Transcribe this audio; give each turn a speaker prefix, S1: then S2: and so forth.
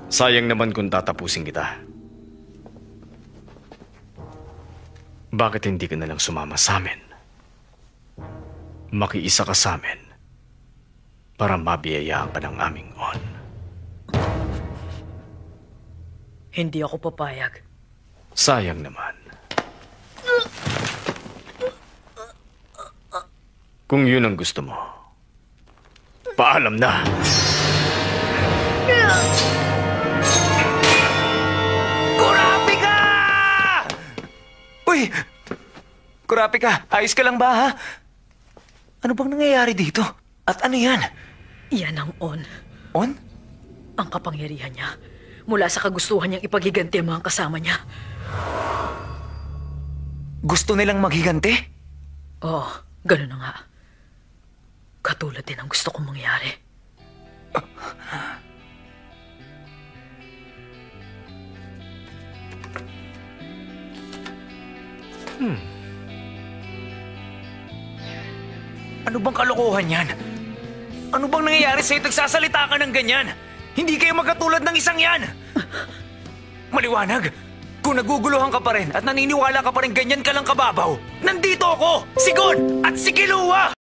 S1: Sayang naman kung tatapusin kita. Bakit hindi ka nalang sumama sa amin? Makiisa ka sa amin para mabiyayaan ka ng aming On.
S2: Hindi ako papayag.
S1: Sayang naman. Kung yun ang gusto mo, paalam na.
S3: Kurapika! Uy! Kurapika, ayos ka lang ba, ha? Ano bang nangyayari dito? At ano yan?
S2: Yan ang On.
S3: On?
S2: Ang kapangyarihan niya. Mula sa kagustuhan niyang ipaghiganti ang mga kasama niya.
S3: Gusto nilang maghiganti?
S2: Oo, ganun na nga. Katulad din ang gusto kong mangyari.
S3: Ano bang kalokohan yan? Ano bang nangyayari sa'yo? Nagsasalita ka ng ganyan? Hindi kayo magkatulad ng isang yan! Maliwanag! Kung naguguluhan ka pa rin at naniniwala ka pa rin ganyan ka lang kababaw, nandito ako! Si Gon at si Killua!